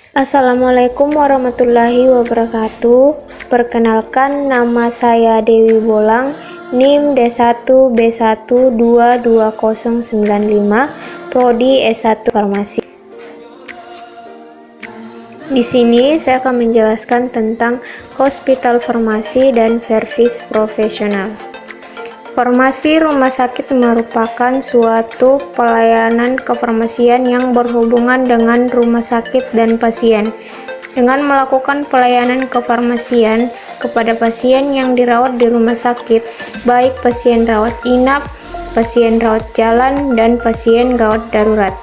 Assalamualaikum warahmatullahi wabarakatuh. Perkenalkan, nama saya Dewi Bolang, NIM D1B122095, Prodi S1 Farmasi. Di sini saya akan menjelaskan tentang hospital farmasi dan servis profesional. Farmasi rumah sakit merupakan suatu pelayanan kefarmasian yang berhubungan dengan rumah sakit dan pasien. Dengan melakukan pelayanan kefarmasian kepada pasien yang dirawat di rumah sakit, baik pasien rawat inap, pasien rawat jalan, dan pasien gawat darurat.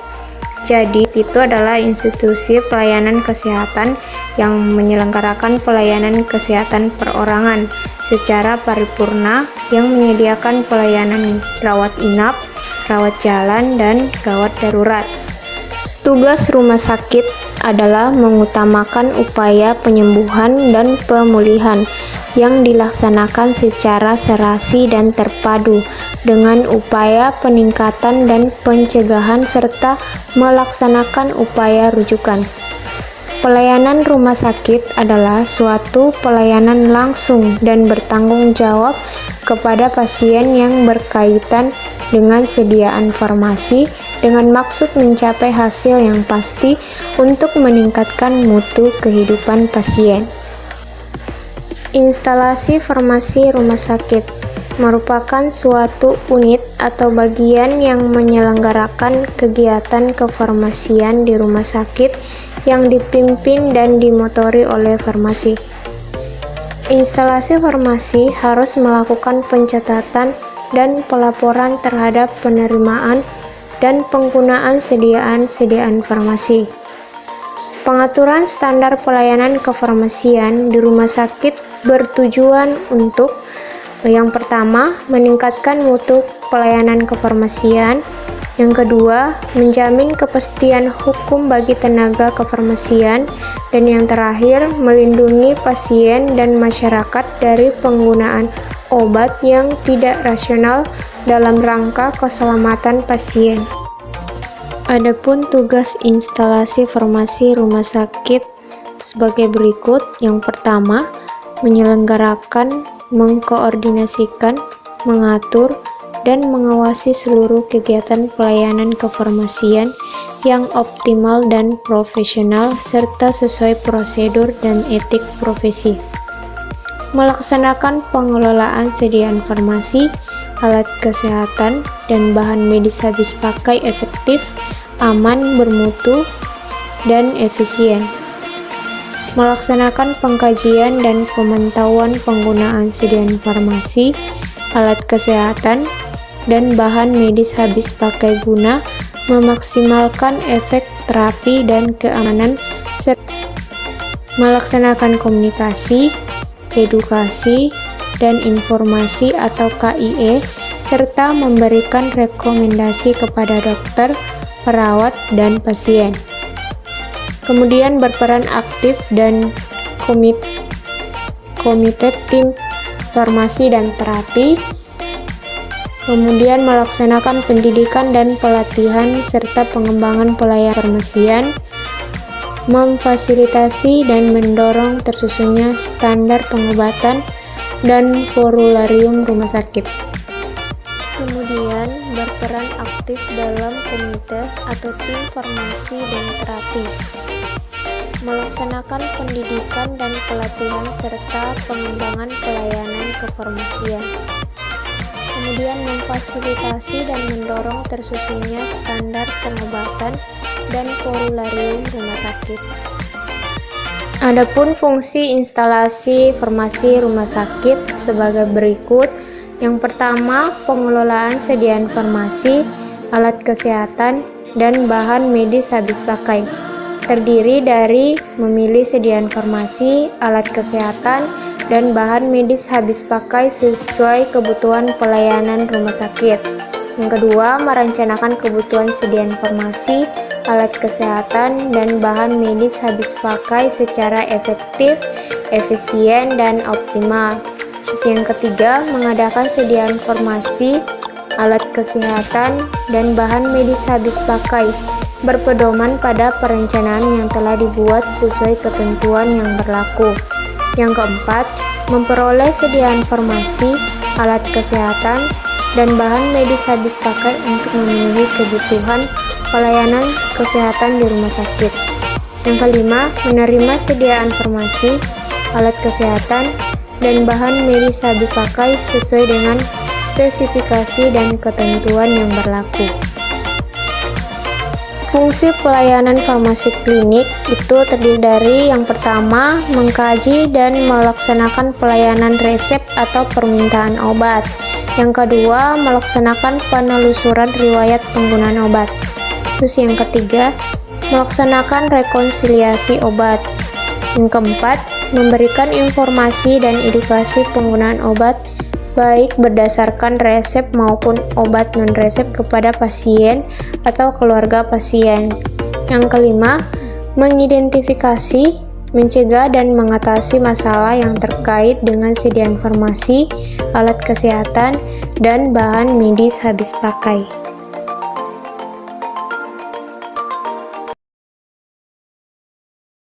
Jadi, itu adalah institusi pelayanan kesehatan yang menyelenggarakan pelayanan kesehatan perorangan secara paripurna yang menyediakan pelayanan rawat inap, rawat jalan, dan gawat darurat. Tugas rumah sakit adalah mengutamakan upaya penyembuhan dan pemulihan yang dilaksanakan secara serasi dan terpadu dengan upaya peningkatan dan pencegahan serta melaksanakan upaya rujukan. Pelayanan rumah sakit adalah suatu pelayanan langsung dan bertanggung jawab kepada pasien yang berkaitan dengan sediaan farmasi dengan maksud mencapai hasil yang pasti untuk meningkatkan mutu kehidupan pasien. Instalasi farmasi rumah sakit merupakan suatu unit atau bagian yang menyelenggarakan kegiatan kefarmasian di rumah sakit yang dipimpin dan dimotori oleh farmasi. Instalasi farmasi harus melakukan pencatatan dan pelaporan terhadap penerimaan dan penggunaan sediaan farmasi. Pengaturan standar pelayanan kefarmasian di rumah sakit bertujuan untuk yang pertama, meningkatkan mutu pelayanan kefarmasian. Yang kedua, menjamin kepastian hukum bagi tenaga kefarmasian. Dan yang terakhir, melindungi pasien dan masyarakat dari penggunaan obat yang tidak rasional dalam rangka keselamatan pasien. Adapun tugas instalasi farmasi rumah sakit sebagai berikut. Yang pertama, menyelenggarakan, mengkoordinasikan, mengatur, dan mengawasi seluruh kegiatan pelayanan kefarmasian yang optimal dan profesional serta sesuai prosedur dan etik profesi. Melaksanakan pengelolaan sediaan farmasi, alat kesehatan, dan bahan medis habis pakai efektif, aman, bermutu, dan efisien. Melaksanakan pengkajian dan pemantauan penggunaan sediaan farmasi, alat kesehatan, dan bahan medis habis pakai guna memaksimalkan efek terapi dan keamanan, serta melaksanakan komunikasi, edukasi, dan informasi atau KIE, serta memberikan rekomendasi kepada dokter, perawat, dan pasien. Kemudian berperan aktif dan komite tim farmasi dan terapi. Kemudian melaksanakan pendidikan dan pelatihan serta pengembangan pelayanan farmasian, memfasilitasi dan mendorong tersusunnya standar pengobatan dan formularium rumah sakit. Kemudian berperan aktif dalam komite atau tim farmasi dan terapi, melaksanakan pendidikan dan pelatihan serta pengembangan pelayanan kefarmasian. Kemudian memfasilitasi dan mendorong tersusunnya standar pengobatan dan formularium rumah sakit. Adapun fungsi instalasi farmasi rumah sakit sebagai berikut. Yang pertama, pengelolaan sediaan farmasi, alat kesehatan, dan bahan medis habis pakai. Terdiri dari memilih sediaan farmasi, alat kesehatan, dan bahan medis habis pakai sesuai kebutuhan pelayanan rumah sakit. Yang kedua, merencanakan kebutuhan sediaan farmasi, alat kesehatan, dan bahan medis habis pakai secara efektif, efisien, dan optimal. Terus yang ketiga, mengadakan sediaan farmasi, alat kesehatan, dan bahan medis habis pakai berpedoman pada perencanaan yang telah dibuat sesuai ketentuan yang berlaku. Yang keempat, memperoleh sediaan farmasi, alat kesehatan, dan bahan medis habis pakai untuk memenuhi kebutuhan pelayanan kesehatan di rumah sakit. Yang kelima, menerima sediaan farmasi, alat kesehatan, dan bahan medis habis pakai sesuai dengan spesifikasi dan ketentuan yang berlaku. Fungsi pelayanan farmasi klinik itu terdiri dari yang pertama, mengkaji dan melaksanakan pelayanan resep atau permintaan obat. Yang kedua, melaksanakan penelusuran riwayat penggunaan obat. Terus yang ketiga, melaksanakan rekonsiliasi obat. Yang keempat, memberikan informasi dan edukasi penggunaan obat baik berdasarkan resep maupun obat non-resep kepada pasien atau keluarga pasien. Yang kelima, mengidentifikasi, mencegah dan mengatasi masalah yang terkait dengan sediaan farmasi, alat kesehatan, dan bahan medis habis pakai.